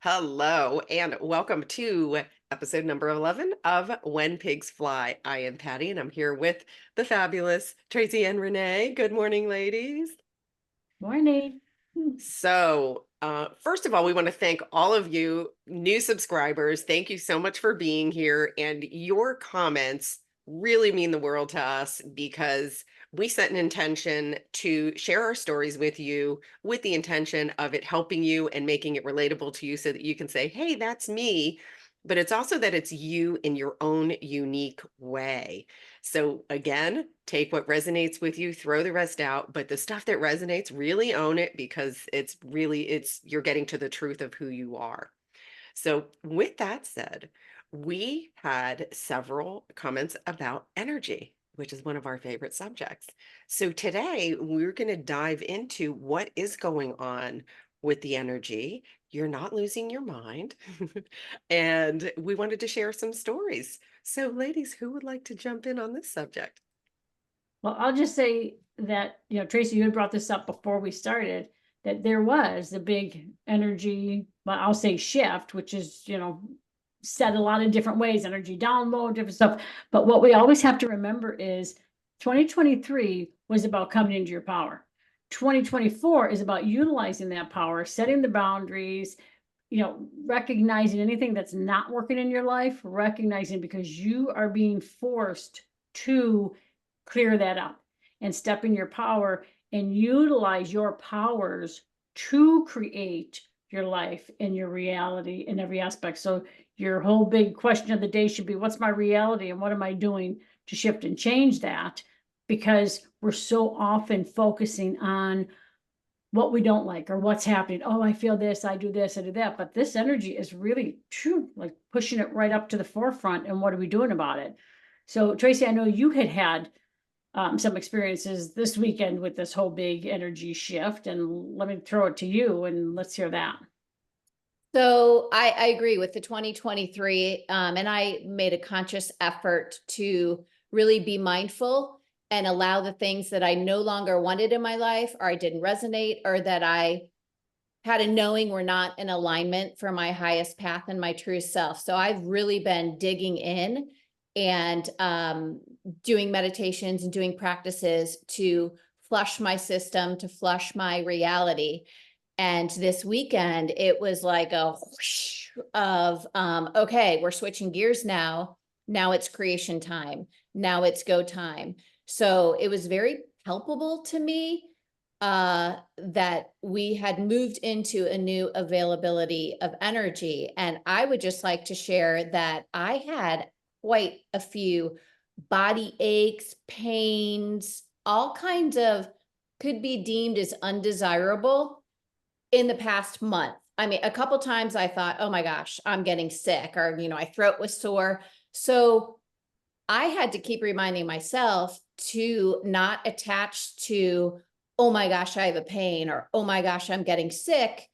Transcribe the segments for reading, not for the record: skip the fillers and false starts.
Hello, and welcome to episode number 11 of When Pigs Fly. I am Patty, and I'm here with the fabulous Tracy and Renee. Good morning, ladies. Morning. First of all, we want to thank all of you new subscribers. Thank you so much for being here. And your comments really mean the world to us because we set an intention to share our stories with you with the intention of it helping you and making it relatable to you so that you can say, hey, that's me. But it's also that it's you in your own unique way. So again, take what resonates with you, throw the rest out, but the stuff that resonates, really own it because it's you're getting to the truth of who you are. So with that said, we had several comments about energy, which is one of our favorite subjects. So today we're going to dive into what is going on with the energy. You're not losing your mind. And we wanted to share some stories. So, ladies, who would like to jump in on this subject? Well, I'll just say that, Tracy, you had brought this up before we started, that there was the big energy, well, I'll say shift, which is, said a lot of different ways, energy download, different stuff. But what we always have to remember is 2023 was about coming into your power. 2024 is about utilizing that power, setting the boundaries, recognizing anything that's not working in your life, recognizing because you are being forced to clear that up and step in your power and utilize your powers to create your life and your reality in every aspect. So your whole big question of the day should be, what's my reality and what am I doing to shift and change that? Because we're so often focusing on what we don't like or what's happening. Oh, I feel this, I do this, I do that. But this energy is really true, like pushing it right up to the forefront. And what are we doing about it? So, Tracy, I know you had some experiences this weekend with this whole big energy shift, and let me throw it to you and let's hear that. So I agree with the 2023, and I made a conscious effort to really be mindful and allow the things that I no longer wanted in my life, or I didn't resonate, or that I had a knowing were not in alignment for my highest path and my true self. So I've really been digging in and doing meditations and doing practices to flush my system, to flush my reality. And this weekend, it was like a whoosh of, okay, we're switching gears now. Now it's creation time. Now it's go time. So it was very palpable to me that we had moved into a new availability of energy. And I would just like to share that I had quite a few body aches, pains, all kinds of could be deemed as undesirable in the past month. I mean, a couple times I thought, oh my gosh, I'm getting sick, or, my throat was sore. So I had to keep reminding myself to not attach to, oh my gosh, I have a pain, or oh my gosh, I'm getting sick,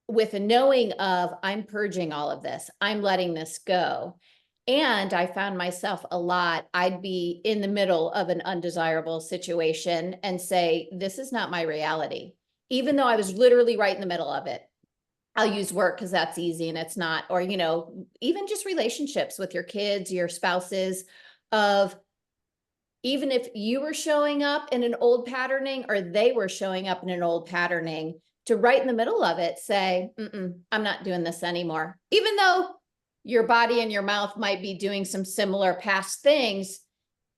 with a knowing of I'm purging all of this. I'm letting this go. And I found myself a lot, I'd be in the middle of an undesirable situation and say, this is not my reality, even though I was literally right in the middle of it. I'll use work because that's easy and it's not, or, even just relationships with your kids, your spouses, of even if you were showing up in an old patterning or they were showing up in an old patterning, to right in the middle of it say, I'm not doing this anymore. Even though your body and your mouth might be doing some similar past things,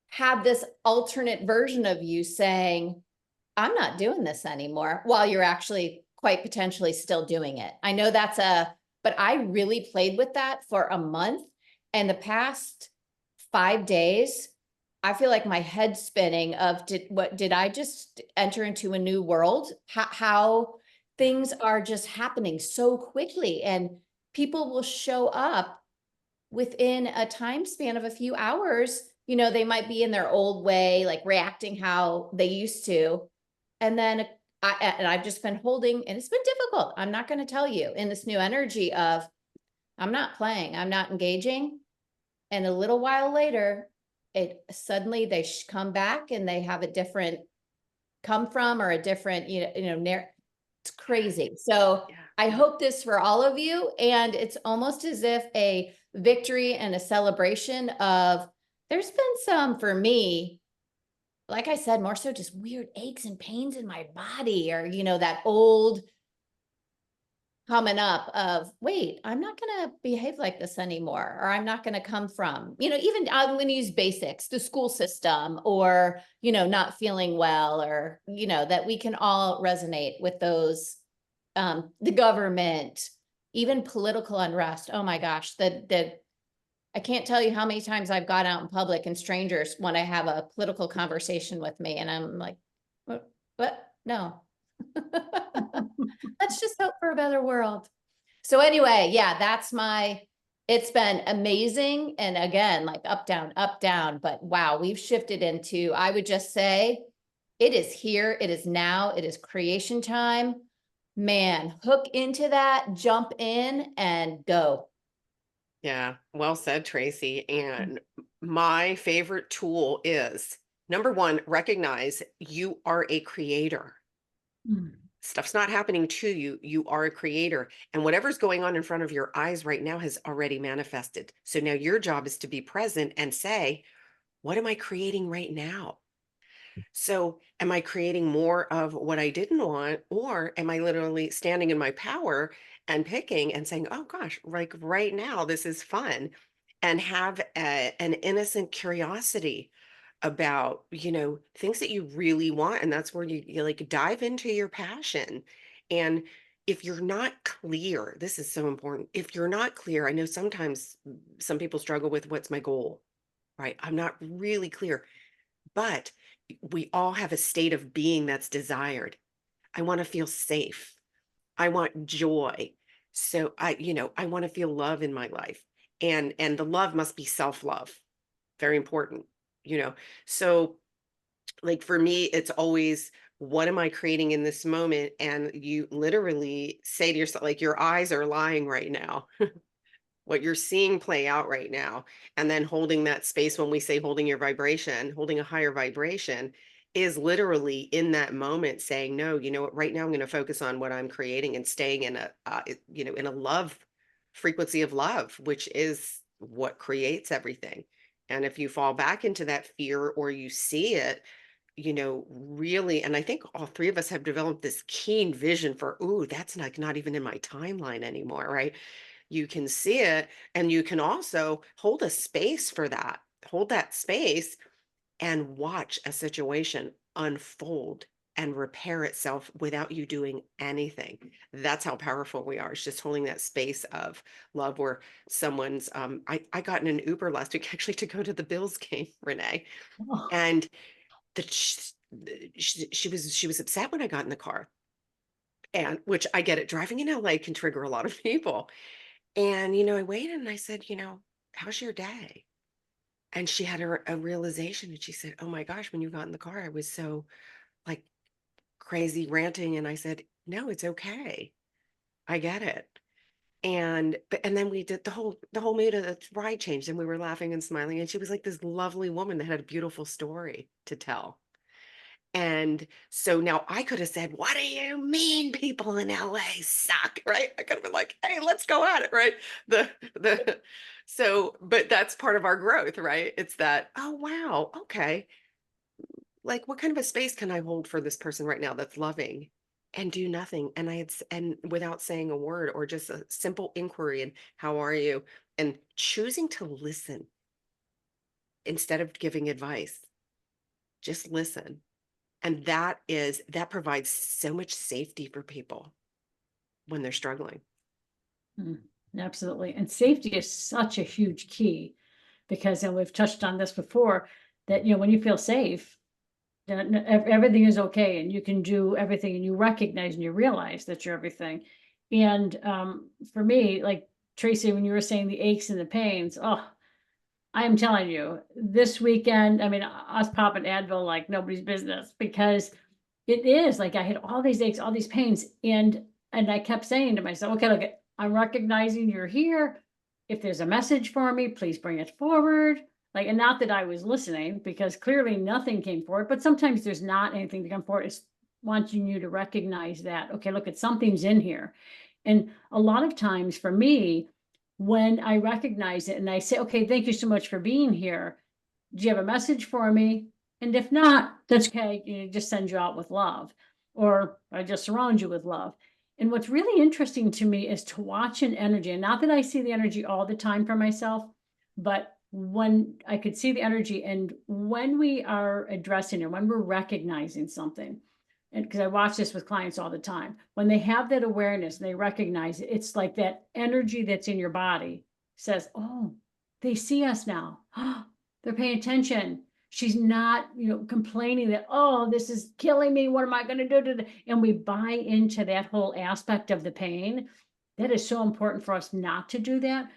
have this alternate version of you saying, I'm not doing this anymore, while you're actually quite potentially still doing it. I know but I really played with that for a month. And the past 5 days, I feel like my head spinning of did I just enter into a new world? How things are just happening so quickly, and people will show up within a time span of a few hours. They might be in their old way, like reacting how they used to. And then I've just been holding, and it's been difficult. I'm not going to tell you, in this new energy of, I'm not playing, I'm not engaging. And a little while later, it suddenly they come back and they have a different come from, or a different, It's crazy. So Yeah. I hope this for all of you. And it's almost as if a victory and a celebration of, there's been some for me, like I said, more so just weird aches and pains in my body, or, you know, that old coming up of, wait, I'm not going to behave like this anymore, or I'm not going to come from, you know, even I'm going to use basics, the school system, or, you know, not feeling well, or, you know, that we can all resonate with those, the government, even political unrest. Oh my gosh, I can't tell you how many times I've gone out in public and strangers want to have a political conversation with me. And I'm like, what? No. Let's just hope for a better world. So anyway, yeah, it's been amazing. And again, like up, down, but wow, we've shifted into, I would just say, it is here, it is now, it is creation time. Man, hook into that, jump in and go. Yeah, well said, Tracy. And my favorite tool is number one, recognize you are a creator. Mm. Stuff's not happening to you. You are a creator. And whatever's going on in front of your eyes right now has already manifested. So now your job is to be present and say, what am I creating right now? So, am I creating more of what I didn't want, or am I literally standing in my power and picking and saying, oh gosh, like right now, this is fun, and have an innocent curiosity about, things that you really want. And that's where you like dive into your passion. And if you're not clear, this is so important. If you're not clear, I know sometimes some people struggle with what's my goal, right? I'm not really clear, but we all have a state of being that's desired. I want to feel safe. I want joy. So I want to feel love in my life. And the love must be self-love. Very important, you know. So like for me, it's always, what am I creating in this moment? And you literally say to yourself, like, your eyes are lying right now, what you're seeing play out right now, and then holding that space. When we say holding your vibration, holding a higher vibration is literally in that moment saying, no, you know what, right now I'm going to focus on what I'm creating and staying in in a love frequency of love, which is what creates everything. And if you fall back into that fear, or you see it, really, and I think all three of us have developed this keen vision for, ooh, that's not even in my timeline anymore, right? You can see it, and you can also hold a space for that. Hold that space and watch a situation unfold and repair itself without you doing anything. That's how powerful we are. It's just holding that space of love, where someone's I got in an Uber last week actually to go to the Bills game, Renee. Oh. And the she was upset when I got in the car. And which I get it, driving in LA can trigger a lot of people. And, I waited and I said, how's your day? And she had a realization, and she said, oh my gosh, when you got in the car, I was so like crazy ranting. And I said, no, it's okay. I get it. And then we did the whole mood of the ride changed, and we were laughing and smiling. And she was like this lovely woman that had a beautiful story to tell. And so now I could have said, what do you mean people in LA suck? Right? I could have been like, hey, let's go at it, right? The but that's part of our growth, right? It's that, oh wow, okay. Like, what kind of a space can I hold for this person right now that's loving, and do nothing? And and without saying a word, or just a simple inquiry, and how are you? And choosing to listen instead of giving advice. Just listen. And that provides so much safety for people when they're struggling. Mm, absolutely. And safety is such a huge key, because, and we've touched on this before, that, when you feel safe, then everything is okay, and you can do everything, and you recognize and you realize that you're everything. And for me, like Tracy, when you were saying the aches and the pains, oh, I'm telling you, this weekend, I mean, us popping Advil like nobody's business, because it is like I had all these aches, all these pains, and I kept saying to myself, okay, look, I'm recognizing you're here. If there's a message for me, please bring it forward. Like, and not that I was listening, because clearly nothing came forward, but sometimes there's not anything to come forward. It's wanting you to recognize that, okay, look, at something's in here. And a lot of times for me, when I recognize it and I say, okay, thank you so much for being here. Do you have a message for me? And if not, that's okay. You just send you out with love, or I just surround you with love. And what's really interesting to me is to watch an energy, and not that I see the energy all the time for myself, but when I could see the energy, and when we are addressing it, when we're recognizing something, and because I watch this with clients all the time, when they have that awareness and they recognize it, it's like that energy that's in your body says, oh, they see us now. They're paying attention. She's not, complaining that, oh, this is killing me. What am I going to do? And we buy into that whole aspect of the pain. That is so important for us not to do that.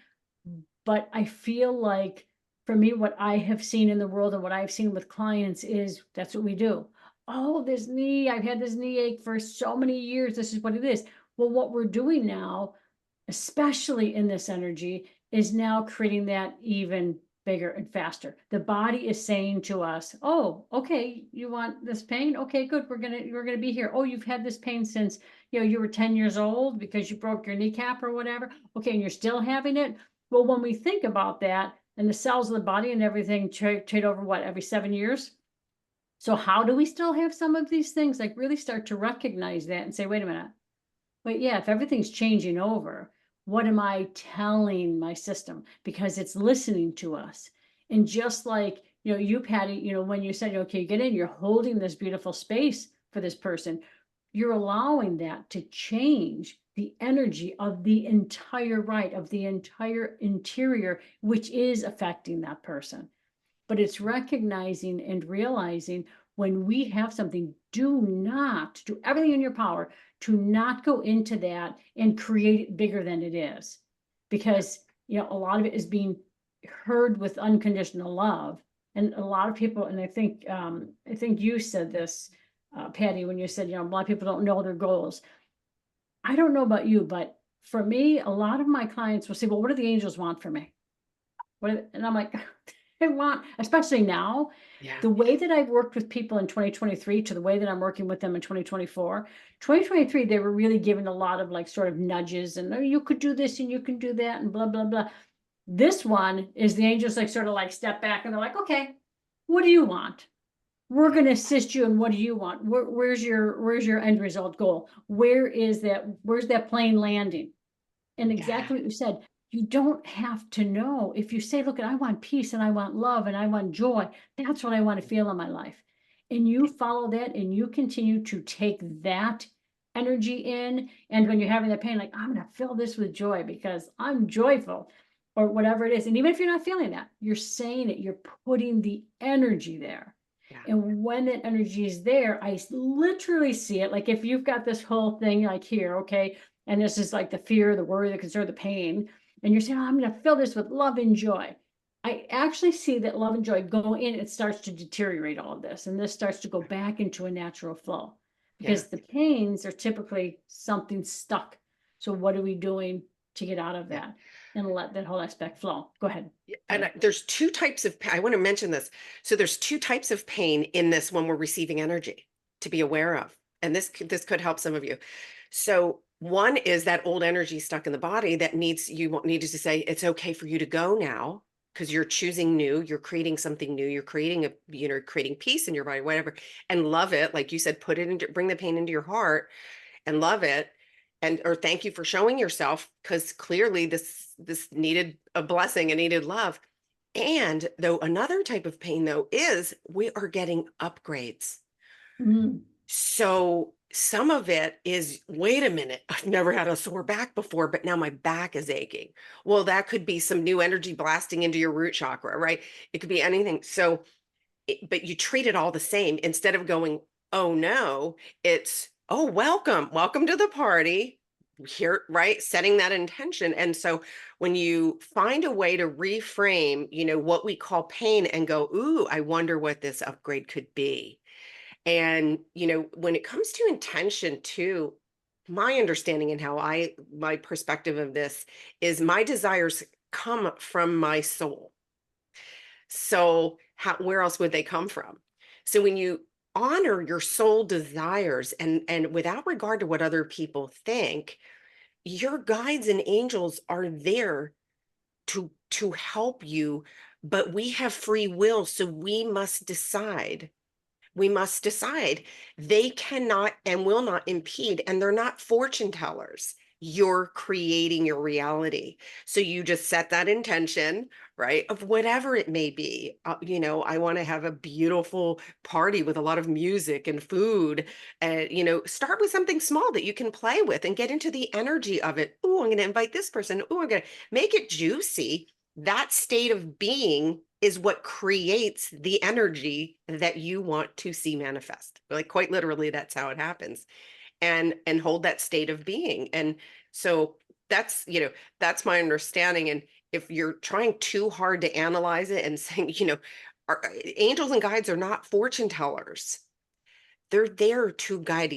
But I feel like for me, what I have seen in the world and what I've seen with clients is that's what we do. Oh, this knee, I've had this knee ache for so many years. This is what it is. Well, what we're doing now, especially in this energy, is now creating that even bigger and faster. The body is saying to us, oh, okay, you want this pain? Okay, good. We're gonna be here. Oh, you've had this pain since you were 10 years old because you broke your kneecap or whatever. Okay, and you're still having it. Well, when we think about that, and the cells of the body and everything trade over what, every 7 years? So how do we still have some of these things? Like really start to recognize that and say, wait a minute. But yeah, if everything's changing over, what am I telling my system? Because it's listening to us. And just like, you, Patty, when you said, okay, get in, you're holding this beautiful space for this person. You're allowing that to change the energy of the entire of the entire interior, which is affecting that person. But it's recognizing and realizing when we have something, do everything in your power to not go into that and create it bigger than it is. Because, a lot of it is being heard with unconditional love. And a lot of people, and I think you said this, Patty, when you said, a lot of people don't know their goals. I don't know about you, but for me, a lot of my clients will say, well, what do the angels want for me? And I'm like, they want, especially now, Yeah. the way that I've worked with people in 2023 to the way that I'm working with them in 2024, 2023, they were really giving a lot of like sort of nudges and, oh, you could do this and you can do that and blah, blah, blah. This one is the angels like sort of like step back and they're like, okay, what do you want? We're going to assist you in what do you want? Where's your end result goal? Where's that plane landing? And exactly what you said, you don't have to know. If you say, look, I want peace and I want love and I want joy, that's what I want to feel in my life. And you follow that and you continue to take that energy in. And when you're having that pain, like, I'm going to fill this with joy because I'm joyful or whatever it is. And even if you're not feeling that, you're saying it, you're putting the energy there. Yeah. And when that energy is there, I literally see it. Like if you've got this whole thing like here, okay, and this is like the fear, the worry, the concern, the pain, and you're saying, oh, I'm going to fill this with love and joy. I actually see that love and joy go in, it starts to deteriorate all of this. And this starts to go back into a natural flow because the pains are typically something stuck. So what are we doing to get out of that and let that whole aspect flow? Go ahead. And there's two types of, I want to mention this. So there's two types of pain in this when we're receiving energy to be aware of. And this could help some of you. So one is that old energy stuck in the body that you needed to say, it's okay for you to go now because you're choosing new, you're creating something new, you're creating creating peace in your body, whatever, and love it. Like you said, bring the pain into your heart and love it. Or thank you for showing yourself because clearly this needed a blessing and needed love. And though another type of pain though is we are getting upgrades. So some of it is, wait a minute, I've never had a sore back before, but now my back is aching. Well, that could be some new energy blasting into your root chakra, right? It could be anything. So, but you treat it all the same instead of going, oh no, it's, oh, welcome to the party here, right? Setting that intention. And so when you find a way to reframe, what we call pain and go, ooh, I wonder what this upgrade could be. And, when it comes to intention too, my understanding and my perspective of this is my desires come from my soul. So where else would they come from? So when you honor your soul desires, and without regard to what other people think, your guides and angels are there to help you, but we have free will, so we must decide. We must decide. They cannot and will not impede, and they're not fortune tellers. You're creating your reality. So you just set that intention, right? Of whatever it may be. I want to have a beautiful party with a lot of music and food. And, start with something small that you can play with and get into the energy of it. Oh, I'm going to invite this person. Oh, I'm going to make it juicy. That state of being is what creates the energy that you want to see manifest. Like, quite literally, that's how it happens. And hold that state of being. And so that's my understanding. And if you're trying too hard to analyze it and saying, angels and guides are not fortune tellers. They're there to guide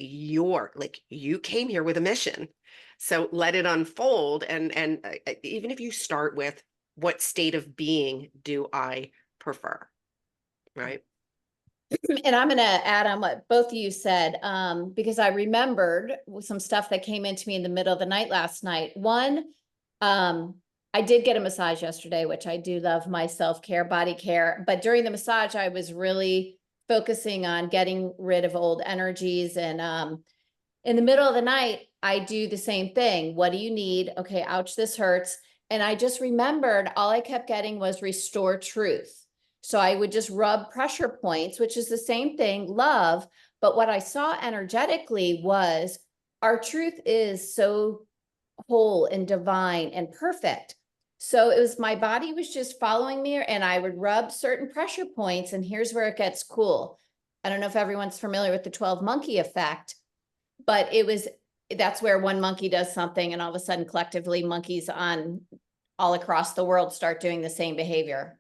like, you came here with a mission. So let it unfold. And even if you start with, what state of being do I prefer? Right. And I'm going to add on what both of you said, because I remembered some stuff that came into me in the middle of the night last night. One, I did get a massage yesterday, which I do love, my self-care, body care. But during the massage, I was really focusing on getting rid of old energies. And in the middle of the night, I do the same thing. What do you need? Okay, ouch, this hurts. And I just remembered all I kept getting was restore truth. So I would just rub pressure points, which is the same thing, love. But what I saw energetically was our truth is so whole and divine and perfect. So it was, my body was just following me, and I would rub certain pressure points. And here's where it gets cool. I don't know if everyone's familiar with the 12 monkey effect, but that's where one monkey does something, and all of a sudden collectively monkeys all across the world start doing the same behavior.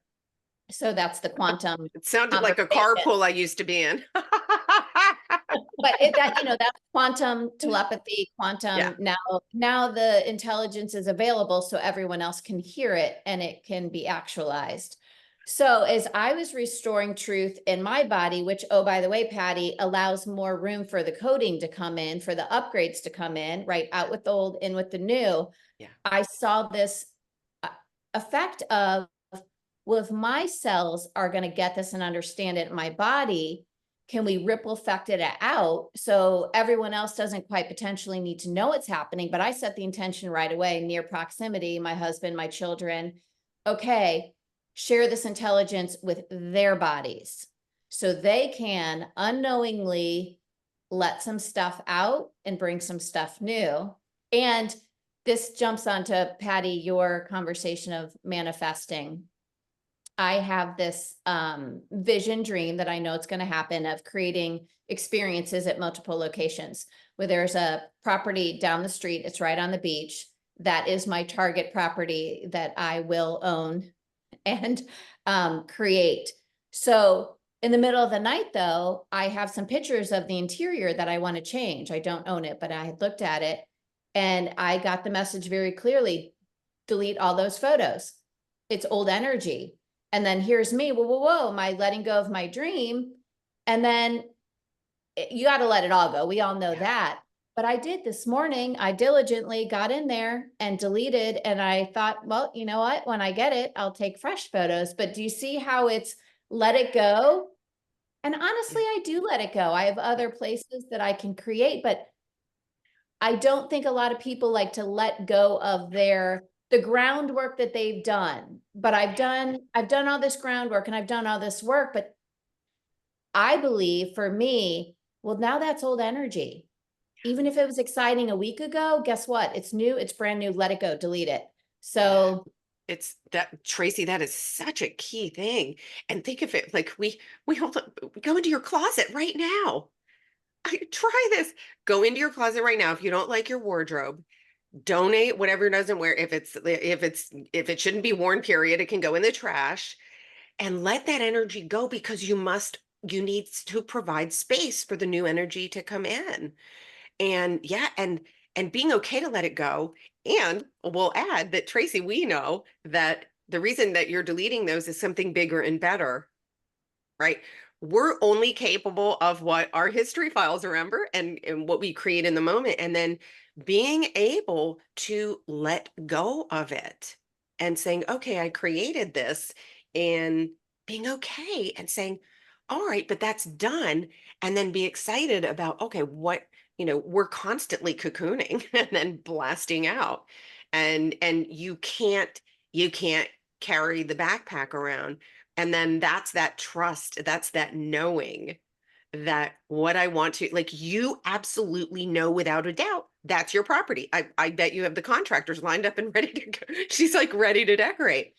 So that's the quantum. It sounded like a carpool I used to be in. But that's quantum telepathy, quantum. Yeah. Now the intelligence is available, so everyone else can hear it and it can be actualized. So as I was restoring truth in my body, which, oh, by the way, Patty, allows more room for the coding to come in, for the upgrades to come in, right? Out with the old, in with the new. Yeah. I saw this effect of, well, if my cells are going to get this and understand it in my body, can we ripple effect it out so everyone else doesn't quite potentially need to know it's happening? But I set the intention right away, near proximity, my husband, my children. Okay, share this intelligence with their bodies so they can unknowingly let some stuff out and bring some stuff new. And this jumps onto, Patty, your conversation of manifesting. I have this vision dream that I know it's going to happen, of creating experiences at multiple locations, where there's a property down the street. It's right on the beach. That is my target property that I will own and create. So in the middle of the night, though, I have some pictures of the interior that I want to change. I don't own it, but I had looked at it and I got the message very clearly: delete all those photos. It's old energy. And then here's me, whoa, my letting go of my dream. And then you got to let it all go. We all know that. But I did this morning. I diligently got in there and deleted. And I thought, well, you know what? When I get it, I'll take fresh photos. But do you see how it's let it go? And honestly, I do let it go. I have other places that I can create, but I don't think a lot of people like to let go of the groundwork that they've done. But I've done all this groundwork and I've done all this work, but I believe for me, well, now that's old energy. Even if it was exciting a week ago, guess what? It's new, it's brand new, let it go, delete it. So it's that, Tracy, that is such a key thing. And think of it like we go into your closet right now. Try this. Go into your closet right now. If you don't like your wardrobe, donate whatever doesn't wear. If it shouldn't be worn, period, it can go in the trash, and let that energy go, because you need to provide space for the new energy to come in. And yeah, and being okay to let it go. And we'll add that, Tracy, we know that the reason that you're deleting those is something bigger and better, right? we're only capable of what our history files remember and what we create in the moment. And then being able to let go of it and saying, okay, I created this, and being okay and saying, all right, but that's done. And then be excited about, okay, what, we're constantly cocooning and then blasting out. And you can't carry the backpack around. And then that's that trust, that's that knowing that what I want to, like, you absolutely know without a doubt that's your property. I bet you have the contractors lined up and ready to go. She's like ready to decorate.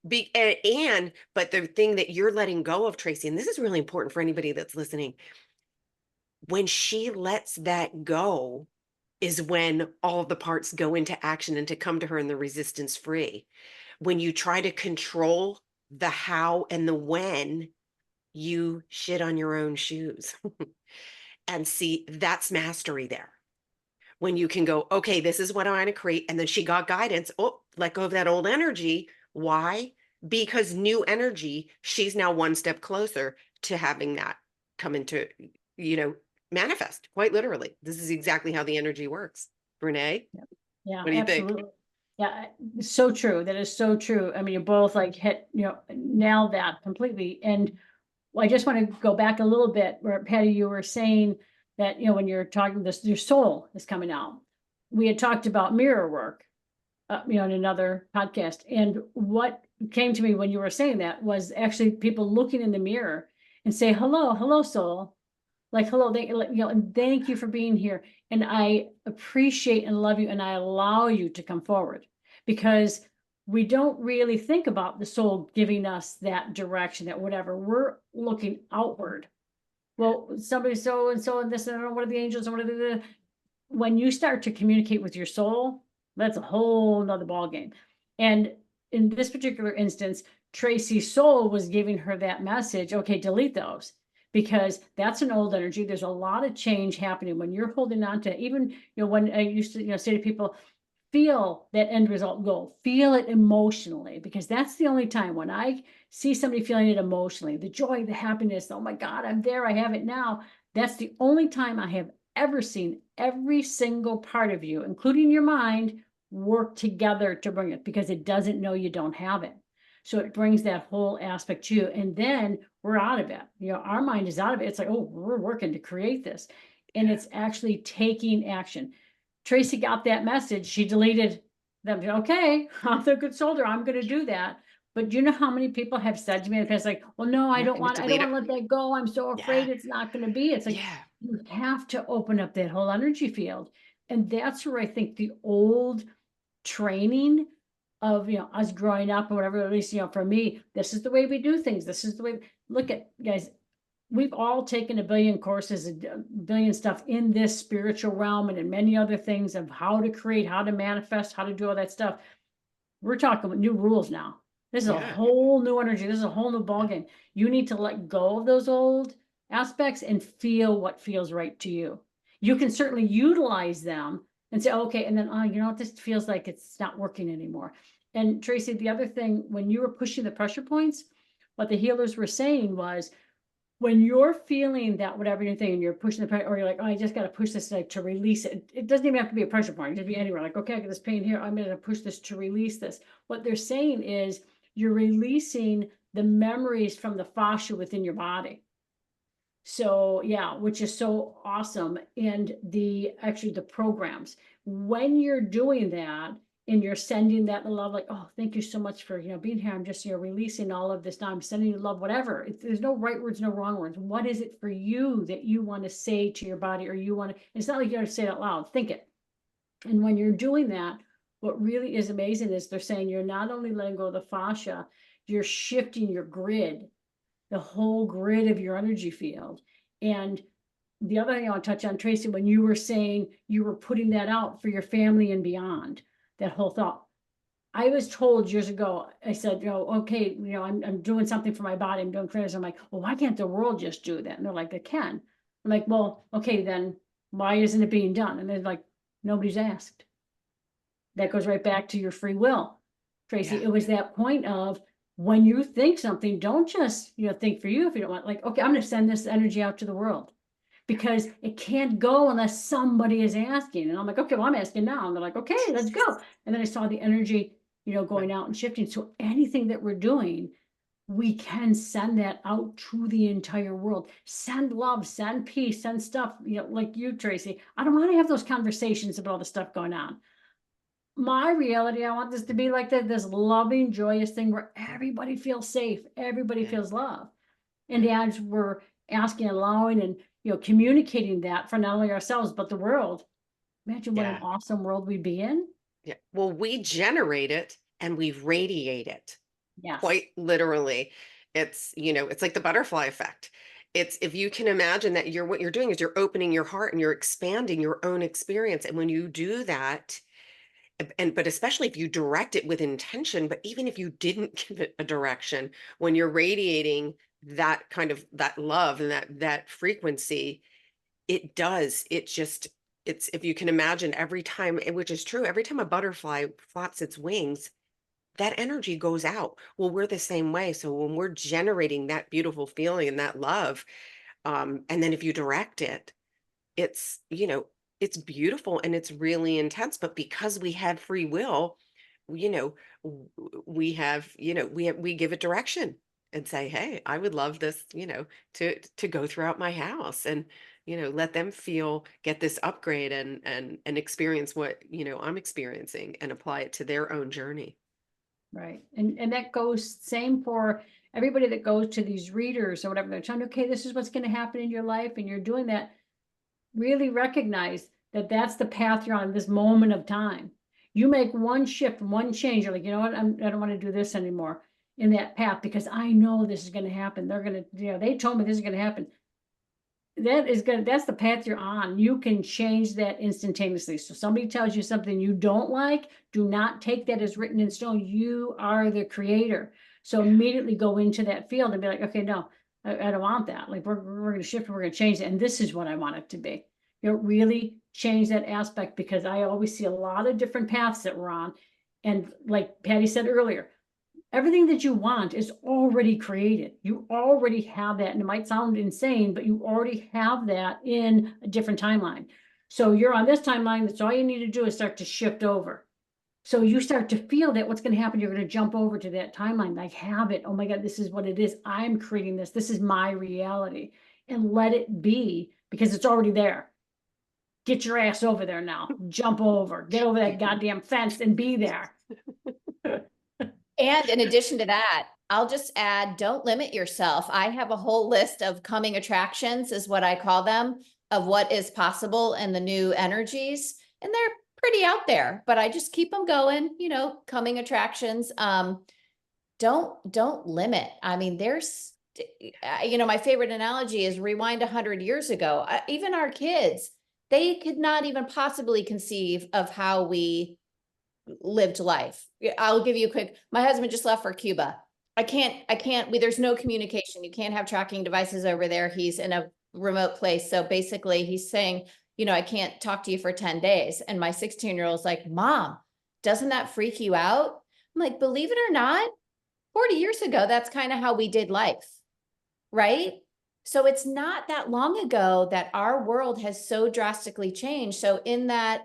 But the thing that you're letting go of, Tracy, and this is really important for anybody that's listening, when she lets that go is when all the parts go into action and to come to her in the resistance free. When you try to control the how and the when, you shit on your own shoes. And see, that's mastery there. When you can go, okay, this is what I want to create. And then she got guidance. Oh, let go of that old energy. Why? Because new energy, she's now one step closer to having that come into, manifest, quite literally. This is exactly how the energy works. Renee, Yeah, what do you think? absolutely. Yeah, so true. That is so true. I mean, you both like nailed that completely. And I just want to go back a little bit where Patty, you were saying that, when you're talking this, your soul is coming out. We had talked about mirror work, in another podcast. And what came to me when you were saying that was actually people looking in the mirror and say, hello, soul. Like, hello, and thank you for being here. And I appreciate and love you, and I allow you to come forward, because we don't really think about the soul giving us that direction, that whatever. We're looking outward. Well, somebody so and so and this and what are the angels and what are the when you start to communicate with your soul, that's a whole nother ballgame. And in this particular instance, Tracy's soul was giving her that message. Okay, delete those, because that's an old energy. There's a lot of change happening when you're holding on to, even, when I used to, say to people, feel that end result goal, feel it emotionally, because that's the only time when I see somebody feeling it emotionally, the joy, the happiness, oh my God, I'm there, I have it now. That's the only time I have ever seen every single part of you, including your mind, work together to bring it, because it doesn't know you don't have it. So it brings that whole aspect to you. And then we're out of it. Our mind is out of it. It's like, oh, we're working to create this. And it's actually taking action. Tracy got that message. She deleted them. Okay, I'm the good soldier. I'm going to do that. But you know how many people have said to me in the past, like, well, no, I don't want to let that go. I'm so afraid it's not going to be. It's like, you have to open up that whole energy field. And that's where I think the old training of, us growing up or whatever, at least, for me, this is the way we do things. This is the way, look at guys, we've all taken a billion courses, a billion stuff in this spiritual realm and in many other things of how to create, how to manifest, how to do all that stuff. We're talking about new rules now. This is a whole new energy. This is a whole new ballgame. You need to let go of those old aspects and feel what feels right to you. You can certainly utilize them and say, okay, and then, oh, you know what, this feels like it's not working anymore. And Tracy, the other thing, when you were pushing the pressure points, what the healers were saying was, when you're feeling that whatever you're thinking, you're pushing the pressure, or you're like, oh, I just got to push this like to release it. It doesn't even have to be a pressure point. It can be anywhere. Like, okay, I got this pain here. I'm going to push this to release this. What they're saying is you're releasing the memories from the fascia within your body. So yeah, which is so awesome. And the programs, when you're doing that, and you're sending that love, like, oh, thank you so much for, being here. I'm just, releasing all of this now. I'm sending you love, whatever. There's no right words, no wrong words. What is it for you that you want to say to your body, or you want to, it's not like you have to say it out loud, think it. And when you're doing that, what really is amazing is they're saying you're not only letting go of the fascia, you're shifting your grid, the whole grid of your energy field. And the other thing I want to touch on, Tracy, when you were saying you were putting that out for your family and beyond, that whole thought. I was told years ago, I said, okay, I'm doing something for my body, I'm doing prayers. I'm like, well, why can't the world just do that? And they're like, they can. I'm like, well, okay, then why isn't it being done? And they're like, nobody's asked. That goes right back to your free will, Tracy. It was that point of, when you think something, don't just, think for you if you don't want, like, okay, I'm going to send this energy out to the world because it can't go unless somebody is asking. And I'm like, okay, well, I'm asking now. And they're like, okay, let's go. And then I saw the energy, going out and shifting. So anything that we're doing, we can send that out to the entire world. Send love, send peace, send stuff, like you, Tracy. I don't want to have those conversations about all the stuff going on. My reality, I want this to be like this loving, joyous thing where everybody feels safe, everybody Yeah. feels love. And as we're asking, allowing, and communicating that for not only ourselves but the world, imagine what an Yeah. awesome world we'd be in. Yeah. Well, we generate it and we radiate it. Yes. Quite literally. It's like the butterfly effect. It's, if you can imagine that what you're doing is you're opening your heart and you're expanding your own experience. And when you do that, but especially if you direct it with intention, but even if you didn't give it a direction, when you're radiating that kind of that love and that frequency, it's, if you can imagine, every time, which is true, every time a butterfly flaps its wings, that energy goes out. Well, we're the same way. So when we're generating that beautiful feeling and that love, and then if you direct it, it's, it's beautiful and it's really intense. But because we have free will, you know, we have, we give it direction and say, hey, I would love this, to go throughout my house, and, let them get this upgrade and experience what, I'm experiencing, and apply it to their own journey. Right. And that goes same for everybody that goes to these readers or whatever. They're telling, okay, this is what's going to happen in your life. And you're doing that. Really recognize that that's the path you're on, this moment of time. You make one shift, one change. You're like, you know what? I don't want to do this anymore in that path because I know this is going to happen. They're going to, they told me this is going to happen. That's the path you're on. You can change that instantaneously. So somebody tells you something you don't like, do not take that as written in stone. You are the creator. So immediately go into that field and be like, okay, no, I don't want that. Like we're going to shift, we're going to change it. And this is what I want it to be. Really change that aspect, because I always see a lot of different paths that we're on. And like Patty said earlier, everything that you want is already created. You already have that. And it might sound insane, but you already have that in a different timeline. So you're on this timeline. That's all you need to do is start to shift over. So you start to feel that what's going to happen. You're going to jump over to that timeline. Like, have it. Oh my God, this is what it is. I'm creating this. This is my reality. And let it be, because it's already there. Get your ass over there now. Jump over. Get over that goddamn fence and be there. And in addition to that, I'll just add, don't limit yourself. I have a whole list of coming attractions, is what I call them, of what is possible and the new energies. And they're pretty out there, but I just keep them going, coming attractions. Don't limit. I mean, there's, my favorite analogy is rewind 100 years ago. Even our kids, they could not even possibly conceive of how we lived life. I'll give you a quick, my husband just left for Cuba. There's no communication. You can't have tracking devices over there. He's in a remote place. So basically he's saying, I can't talk to you for 10 days. And my 16-year-old's like, Mom, doesn't that freak you out? I'm like, believe it or not, 40 years ago, that's kind of how we did life, right? So it's not that long ago that our world has so drastically changed. So in that,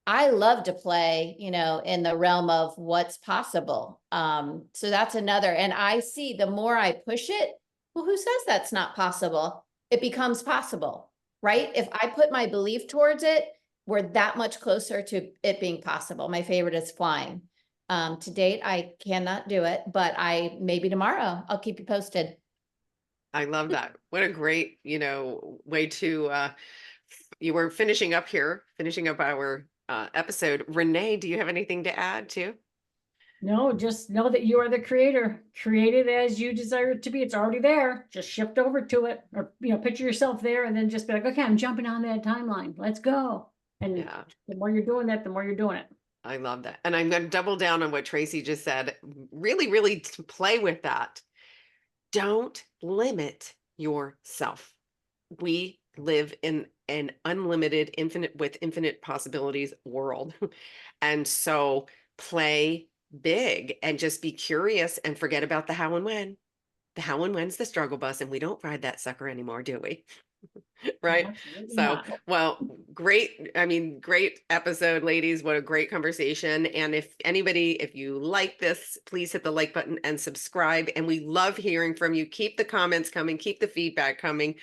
I love to play, in the realm of what's possible. So that's another, and I see the more I push it, well, who says that's not possible? It becomes possible, right? If I put my belief towards it, we're that much closer to it being possible. My favorite is flying. To date, I cannot do it, but maybe tomorrow I'll keep you posted. I love that. What a great, way to, you were finishing up our episode. Renee, do you have anything to add too? No, just know that you are the creator. Create it as you desire it to be. It's already there. Just shift over to it, or picture yourself there, and then just be like, okay, I'm jumping on that timeline. Let's go. And Yeah, the more you're doing that, the more you're doing it. I love that. And I'm going to double down on what Tracy just said. Really, really to play with that. Don't limit yourself. We live in an infinite possibilities world. And so play big and just be curious and forget about the how and when. The how and when's the struggle bus, and we don't ride that sucker anymore, do we? Right? Absolutely So, not. well, great. I mean, great episode, ladies. What a great conversation. And if anybody, if you like this, please hit the like button and subscribe. And we love hearing from you. Keep the comments coming, keep the feedback coming.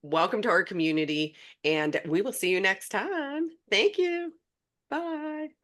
Welcome to our community, and we will see you next time. Thank you. Bye.